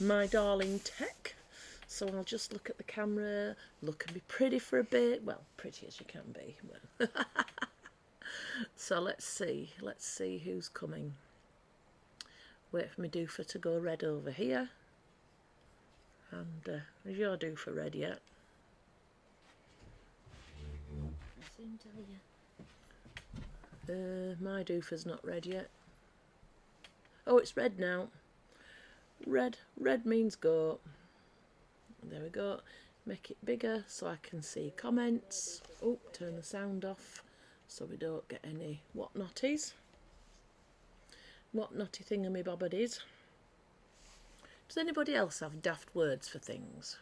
my darling tech. So I'll just look at the camera, look and be pretty for a bit. Well, pretty as you can be. So let's see who's coming. Wait for my doofer to go red over here. And is your doofer red yet? I'll soon tell you. My doofer's not red yet. Oh, it's red now. Red means go. There we go. Make it bigger so I can see comments. Oh, turn the sound off so we don't get any what-notties. What-notty thingamybobbies. Does anybody else have daft words for things?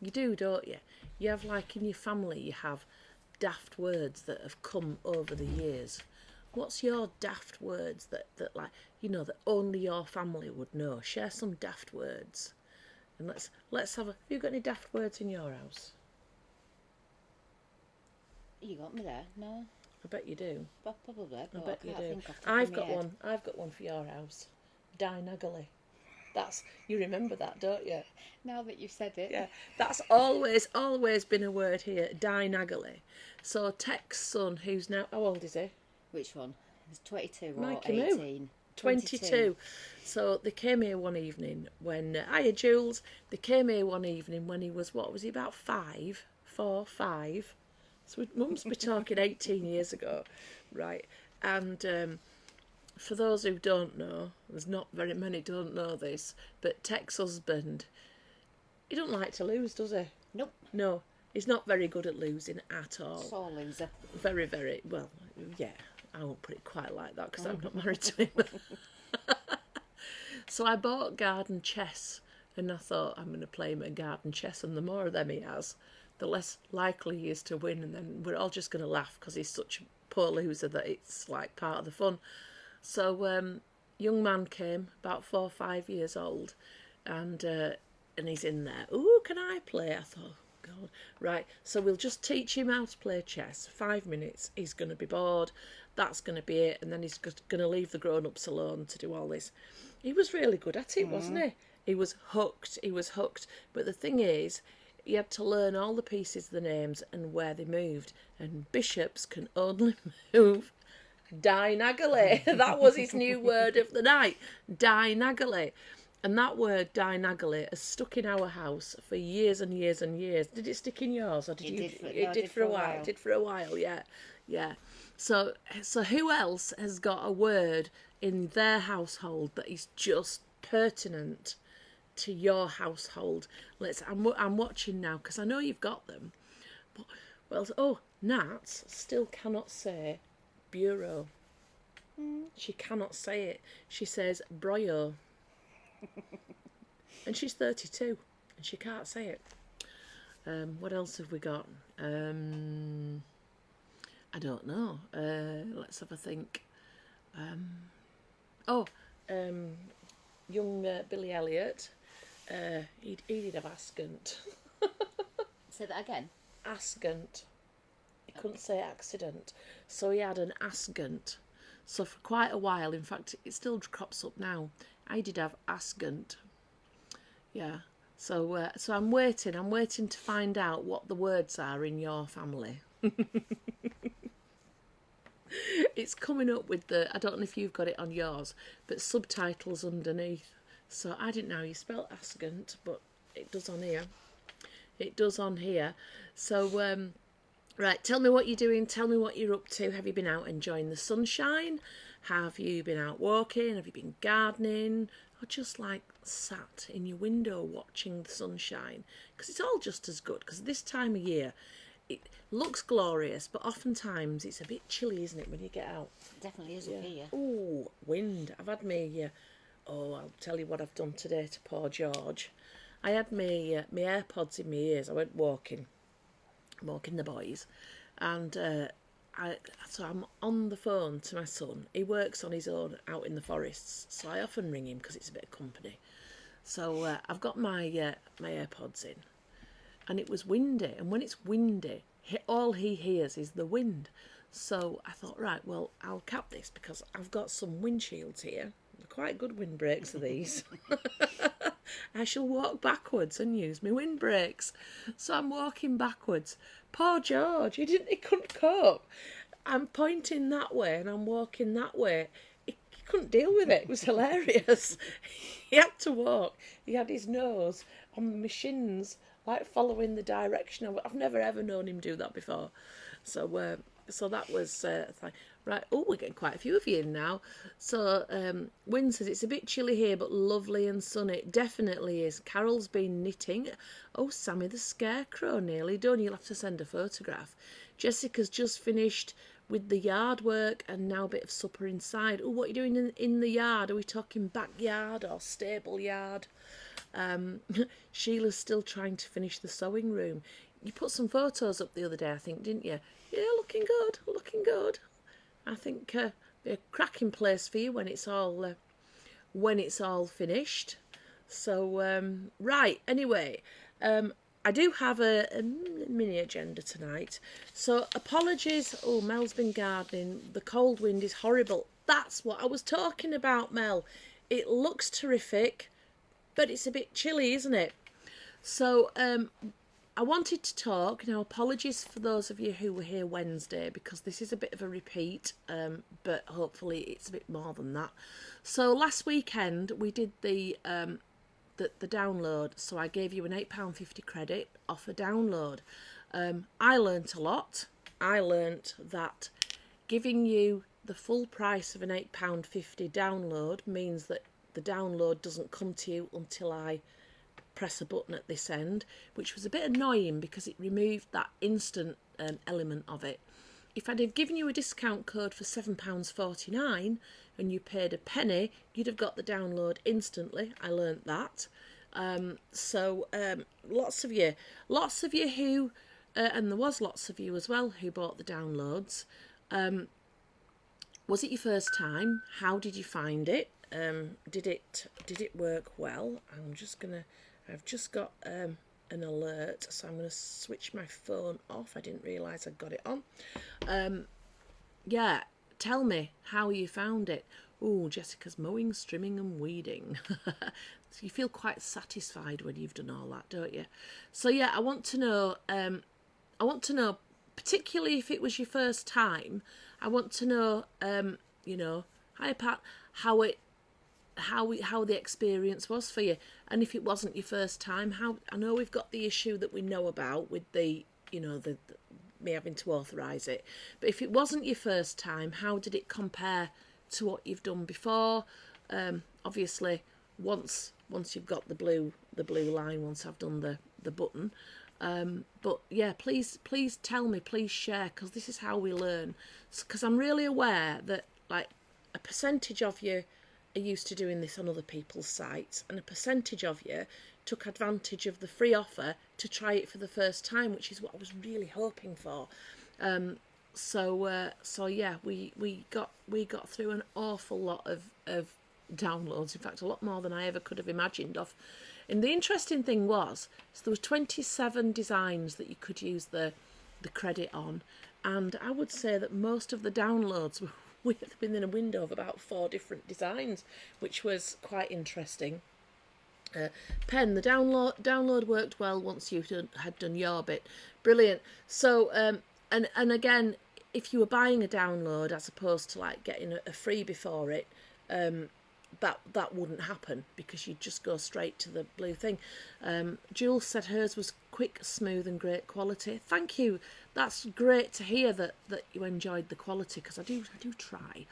You do, don't you? You have, like, in your family, you have daft words that have come over the years. What's your daft words that like, you know, that only your family would know? Share some daft words. And let's have a... Have you got any daft words in your house? You got me there? No? I bet you do. Probably. I bet you do. I've got one. I've got one for your house. Dinaggly. That's, you remember that, don't you? Now that you've said it. Yeah, that's always been a word here, dinaggly. So Tech's son, who's now, how old is he? Which one? He's 22 or Mikey 18? Moo. 22. So they came here one evening when, hiya Jules, they came here one evening when he was, what was he, about 5? 4, 5. So we must be talking 18 years ago, right? And for those who don't know, there's not very many don't know this, but Tech's husband, he don't like to lose, does he? Nope. No, he's not very good at losing at all. Sore loser. Very, very, well, yeah, I won't put it quite like that because I'm not married to him. So I bought garden chess and I thought I'm going to play him at garden chess, and the more of them he has, the less likely he is to win, and then we're all just going to laugh because he's such a poor loser that it's like part of the fun. So young man came, about 4 or 5 years old, and he's in there. Ooh, can I play? I thought, God. Right, so we'll just teach him how to play chess. 5 minutes, he's going to be bored. That's going to be it, and then he's going to leave the grown-ups alone to do all this. He was really good at it, wasn't he? He was hooked. But the thing is, he had to learn all the pieces, the names, and where they moved. And bishops can only move dinaggly. That was his new word of the night. Dinaggly. And that word dinaggly has stuck in our house for years and years and years. Did it stick in yours, or did you? It did for a while. It did for a while. Yeah, yeah. So who else has got a word in their household that is just pertinent to your household? I'm watching now because I know you've got them. But Nat still cannot say bureau. She cannot say it. She says broyo. And she's 32 and she can't say it. What else have we got? I don't know. Let's have a think. Young Billy Elliot, he did have askant. Say that again. Askant. He couldn't say accident, so he had an askant. So for quite a while, in fact, it still crops up now. I did have askant. Yeah. So I'm waiting to find out what the words are in your family. It's coming up with I don't know if you've got it on yours, but subtitles underneath. So I didn't know how you spell askant, but it does on here. It does on here. So, right, tell me what you're doing. Tell me what you're up to. Have you been out enjoying the sunshine? Have you been out walking? Have you been gardening? Or just like sat in your window watching the sunshine? Because it's all just as good. Because this time of year, it looks glorious, but oftentimes it's a bit chilly, isn't it, when you get out? It definitely is up here. Ooh, wind. I've had I'll tell you what I've done today to poor George. I had my AirPods in my ears. I went walking the boys, and so I'm on the phone to my son. He works on his own out in the forests, so I often ring him because it's a bit of company. So I've got my AirPods in, and it was windy, and when it's windy, all he hears is the wind. So I thought, right, well, I'll cap this because I've got some windshields here. Quite good windbreaks are these. I shall walk backwards and use my windbreaks. So I'm walking backwards. Poor George, he couldn't cope. I'm pointing that way and I'm walking that way. He couldn't deal with it. It was hilarious. He had to walk. He had his nose on my shins, like following the direction of it. I've never ever known him do that before. So so that was fine. Right, oh, we're getting quite a few of you in now. So Wynne says, it's a bit chilly here, but lovely and sunny. It definitely is. Carol's been knitting. Oh, Sammy the Scarecrow, nearly done. You'll have to send a photograph. Jessica's just finished with the yard work and now a bit of supper inside. Oh, what are you doing in the yard? Are we talking backyard or stable yard? Sheila's still trying to finish the sewing room. You put some photos up the other day, I think, didn't you? Yeah, looking good, looking good. I think be a cracking place for you when it's all finished. So right, anyway, I do have a mini agenda tonight. So apologies. Oh, Mel's been gardening. The cold wind is horrible. That's what I was talking about, Mel. It looks terrific, but it's a bit chilly, isn't it? So I wanted to talk. Now, apologies for those of you who were here Wednesday, because this is a bit of a repeat, but hopefully it's a bit more than that. So last weekend we did the download. So I gave you an £8.50 credit off a download. I learnt a lot. I learnt that giving you the full price of an £8.50 download means that the download doesn't come to you until I press a button at this end, which was a bit annoying because it removed that instant element of it. If I'd have given you a discount code for £7.49 and you paid a penny, you'd have got the download instantly. I learnt that. So lots of you who and there was lots of you as well who bought the downloads. Was it your first time? How did you find it? Did it work well? I've just got an alert, so I'm going to switch my phone off. I didn't realise I'd got it on. Yeah, tell me how you found it. Oh, Jessica's mowing, trimming and weeding. So you feel quite satisfied when you've done all that, don't you? So yeah, I want to know, particularly if it was your first time, I want to know, hi Pat, how the experience was for you. And if it wasn't your first time, I know we've got the issue that we know about with the me having to authorise it, but if it wasn't your first time, how did it compare to what you've done before? Obviously once you've got the blue line, once I've done the button, but yeah, please tell me, please share, because this is how we learn. Because I'm really aware that like a percentage of you are used to doing this on other people's sites, and a percentage of you took advantage of the free offer to try it for the first time, which is what I was really hoping for. So yeah, we got through an awful lot of downloads. In fact, a lot more than I ever could have imagined of. And the interesting thing was, so there was 27 designs that you could use the credit on, and I would say that most of the downloads were within a window of about 4 different designs, which was quite interesting. Pen, the download worked well once you had done your bit. Brilliant. So and again, if you were buying a download as opposed to like getting a freebie for it, that wouldn't happen because you'd just go straight to the blue thing. Jules said hers was quick, smooth and great quality. Thank you. That's great to hear that you enjoyed the quality, because I do try.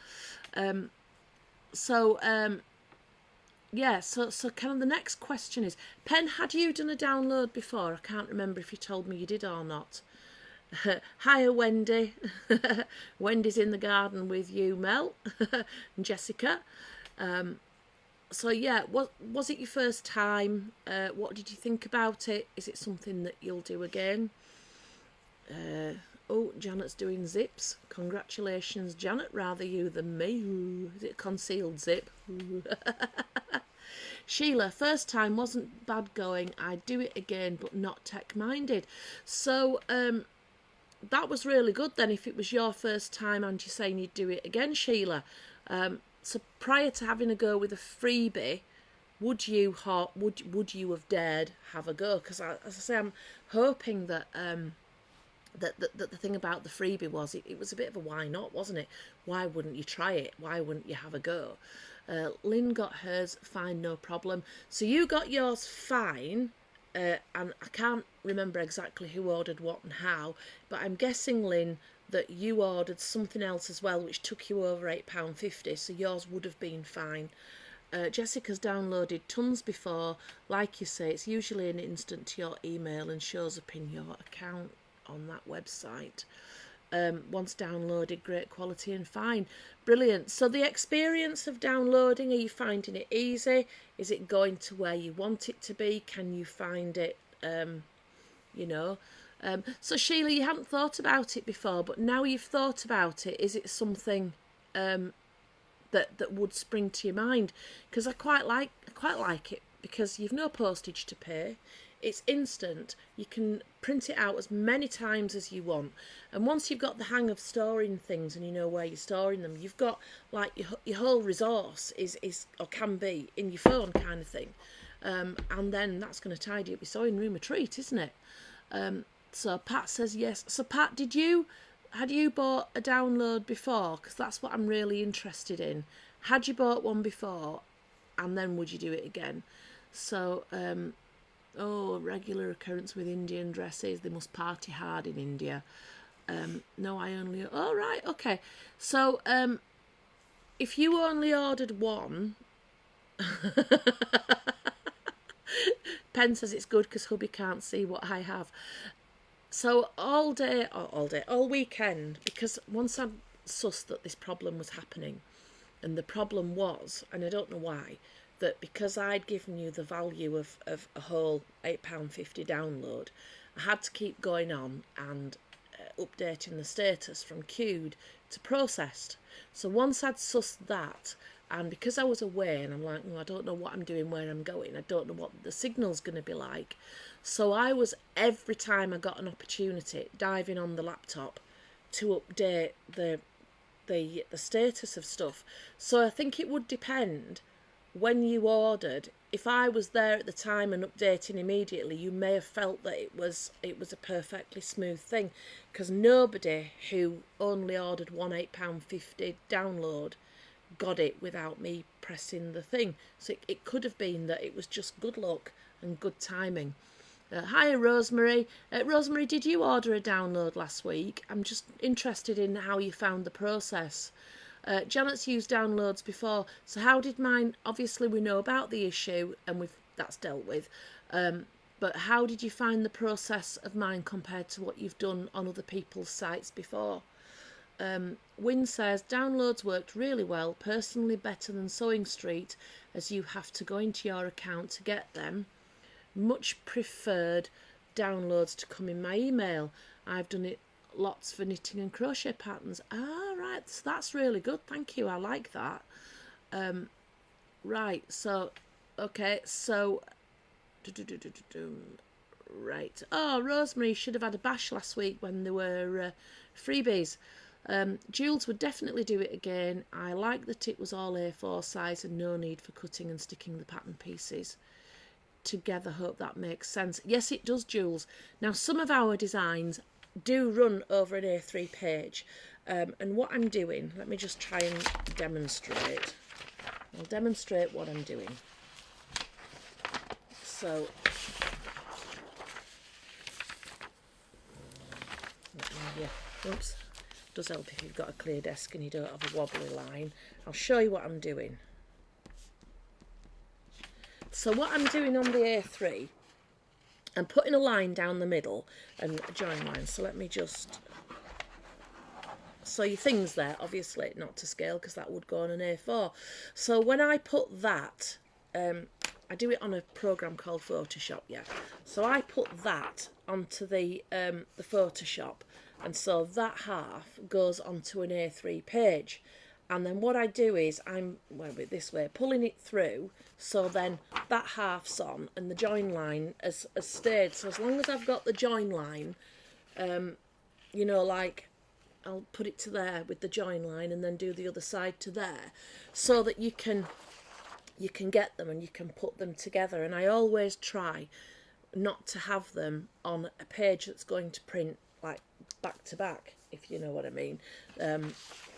Yeah, so kind of the next question is, Pen, had you done a download before? I can't remember if you told me you did or not. Hiya, Wendy. Wendy's in the garden with you, Mel and Jessica. So yeah, was it your first time? What did you think about it? Is it something that you'll do again? Oh, Janet's doing zips. Congratulations, Janet. Rather you than me. Is it a concealed zip? Sheila, first time wasn't bad going. I'd do it again, but not tech-minded. So that was really good then, if it was your first time and you're saying you'd do it again, Sheila. So prior to having a go with a freebie, would you have dared have a go? Because as I say, I'm hoping that that the thing about the freebie was it was a bit of a why not, wasn't it? Why wouldn't you try it? Why wouldn't you have a go? Lynn got hers fine, no problem. So you got yours fine, and I can't remember exactly who ordered what and how, but I'm guessing, Lynn, that you ordered something else as well, which took you over £8.50, so yours would have been fine. Jessica's downloaded tons before. Like you say, it's usually an instant to your email and shows up in your account on that website. Once downloaded, great quality and fine. Brilliant. So the experience of downloading, are you finding it easy? Is it going to where you want it to be? Can you find it, you know? So Sheila, you hadn't thought about it before, but now you've thought about it, is it something that would spring to your mind? Because I quite like it, because you've no postage to pay. It's instant. You can print it out as many times as you want, and once you've got the hang of storing things and you know where you're storing them, you've got like your whole resource is or can be in your phone, kind of thing. And then that's going to tidy up your sewing room a treat, isn't it? So Pat says yes. So Pat, had you bought a download before? Because that's what I'm really interested in. Had you bought one before, and then would you do it again? So regular occurrence with Indian dresses. They must party hard in India. No, I only... Oh, right, okay. So, if you only ordered one... Pen says it's good because hubby can't see what I have. So, all weekend, because once I'd sussed that this problem was happening, and the problem was, and I don't know why, that because I'd given you the value of a whole £8.50 download, I had to keep going on and updating the status from queued to processed. So once I'd sussed that, and because I was away and I'm like, I don't know what I'm doing, where I'm going, I don't know what the signal's going to be like. So I was, every time I got an opportunity, diving on the laptop to update the status of stuff. So I think it would depend when you ordered. If I was there at the time and updating immediately, you may have felt that it was a perfectly smooth thing, because nobody who only ordered one £8.50 download got it without me pressing the thing. So it could have been that it was just good luck and good timing. Hi Rosemary. Rosemary, did you order a download last week? I'm just interested in how you found the process. Janet's used downloads before, so how did mine? Obviously we know about the issue and that's dealt with, but how did you find the process of mine compared to what you've done on other people's sites before? Wynne says downloads worked really well, personally better than Sewing Street, as you have to go into your account to get them. Much preferred downloads to come in my email. I've done it lots for knitting and crochet patterns. Right, so that's really good, thank you, I like that. Right, so okay, so right, Rosemary should have had a bash last week when there were freebies. Jules would definitely do it again. I like that it was all A4 size and no need for cutting and sticking the pattern pieces together. Hope that makes sense. Yes, it does, Jules. Now some of our designs do run over an A3 page, and what I'm doing, let me just try and demonstrate. I'll demonstrate what I'm doing. So oops, does help if you've got a clear desk and you don't have a wobbly line. I'll show you what I'm doing. So what I'm doing on the A3, I'm putting a line down the middle and a join line. So let me just... So your thing's there, obviously not to scale because that would go on an A4. So when I put that, I do it on a program called Photoshop, yeah. So I put that onto the Photoshop, and so that half goes onto an A3 page. And then what I do is I'm this way, pulling it through, so then that half's on and the join line has stayed. So as long as I've got the join line, you know, like I'll put it to there with the join line and then do the other side to there, so that you can you can get them and you can put them together. And I always try not to have them on a page that's going to print like back to back, if you know what I mean.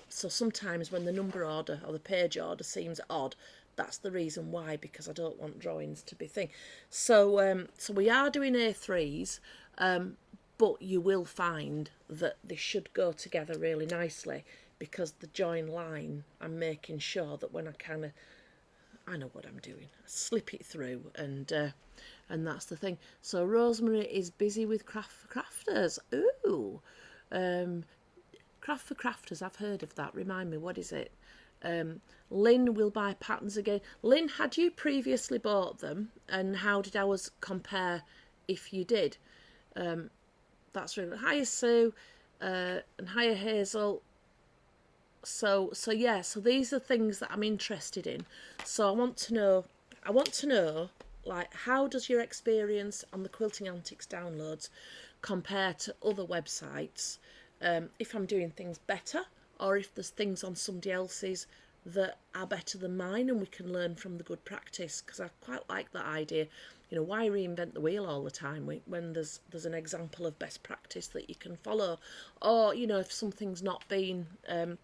So sometimes when the number order or the page order seems odd, that's the reason why, because I don't want drawings to be thing. So so we are doing A3s, but you will find that they should go together really nicely, because the join line, I'm making sure that when I know what I'm doing, I slip it through, and that's the thing. So Rosemary is busy with Craft for Crafters. Ooh, Craft for Crafters, I've heard of that. Remind me, what is it? Lynn will buy patterns again. Lynn, had you previously bought them, and how did ours compare if you did? That's really hiya Sue, and hiya Hazel. So yeah, so these are things that I'm interested in. So I want to know like, how does your experience on the Quilting Antics downloads compare to other websites? If I'm doing things better, or if there's things on somebody else's that are better than mine and we can learn from the good practice, because I quite like that idea. You know, why reinvent the wheel all the time when there's an example of best practice that you can follow? Or, you know, if something's not been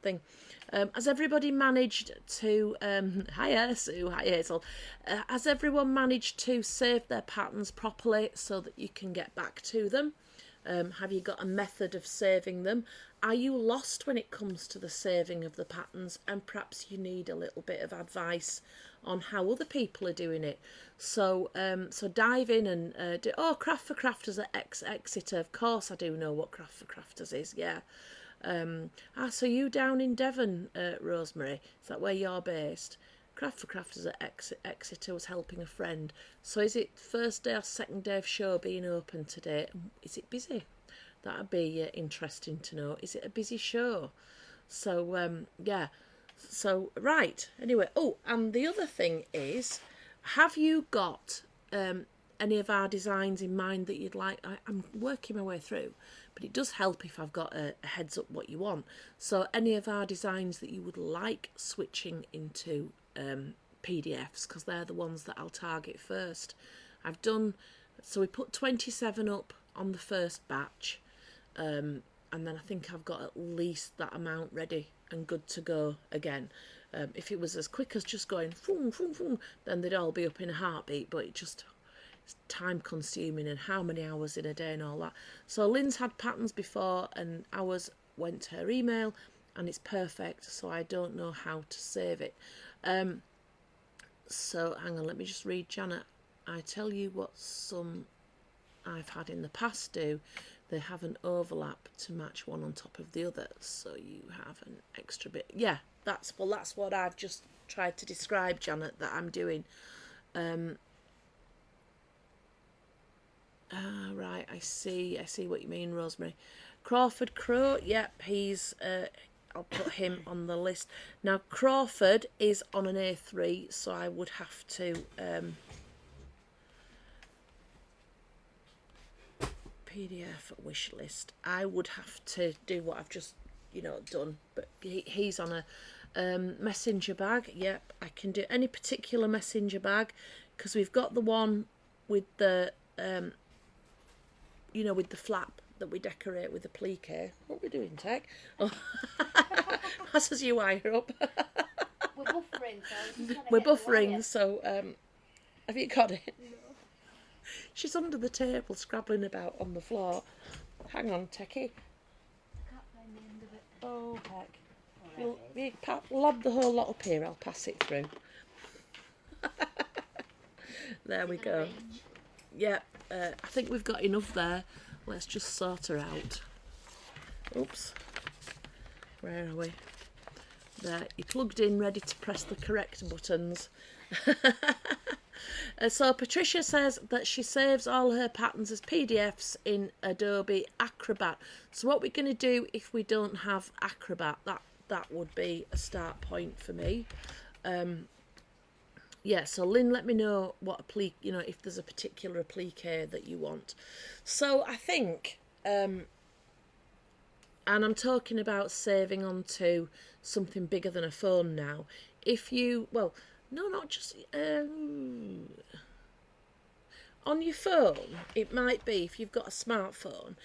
thing. Has everybody managed to hiya Sue, hi Hazel, has everyone managed to save their patterns properly so that you can get back to them? Have you got a method of saving them? Are you lost when it comes to the saving of the patterns, and perhaps you need a little bit of advice on how other people are doing it? So so dive in and do. Oh, Craft for Crafters at Exeter. Of course I do know what Craft for Crafters is, yeah. So you down in Devon, Rosemary, is that where you're based? Craft for Crafters at Exeter was helping a friend. So is it first day or second day of show being open today? Is it busy? That'd be interesting to know. Is it a busy show? So yeah. So right. Anyway. Oh, and the other thing is, have you got any of our designs in mind that you'd like? I'm working my way through, but it does help if I've got a heads up what you want. So any of our designs that you would like switching into PDFs, because they're the ones that I'll target first. I've done, so we put 27 up on the first batch, and then I think I've got at least that amount ready and good to go again. If it was as quick as just going boom, boom, boom, then they'd all be up in a heartbeat, but it's time consuming, and how many hours in a day and all that. So Lynn's had patterns before and ours went to her email and it's perfect, so I don't know how to save it. So hang on, let me just read Janet. I tell you what some I've had in the past do. They have an overlap to match one on top of the other, so you have an extra bit. Yeah, that's what I've just tried to describe, Janet, that I'm doing. Right, I see what you mean, Rosemary. Crawford Crow, yep, he's I'll put him on the list. Now Crawford is on an A3, so I would have to PDF wish list. I would have to do what I've just done, but he's on a messenger bag. Yep, I can do any particular messenger bag, because we've got the one with the with the flap that we decorate with the plique. What are we doing, Tech? Oh. That's as you wire up. We're buffering, We're buffering, so have you got it? No. She's under the table scrabbling about on the floor. Hang on, Techie. I can't find the end of it. Oh, heck. Lob the whole lot up here, I'll pass it through. There we go. Yeah, I think we've got enough there. Let's just sort her out. Oops. Where are we? There, you're plugged in, ready to press the correct buttons. So Patricia says that she saves all her patterns as PDFs in Adobe Acrobat. So what we're going to do if we don't have Acrobat, that would be a start point for me. Yeah, so Lynn, let me know what applique, if there's a particular applique that you want. So I think, and I'm talking about saving onto something bigger than a phone now. If you, No, not just on your phone. It might be if you've got a smartphone.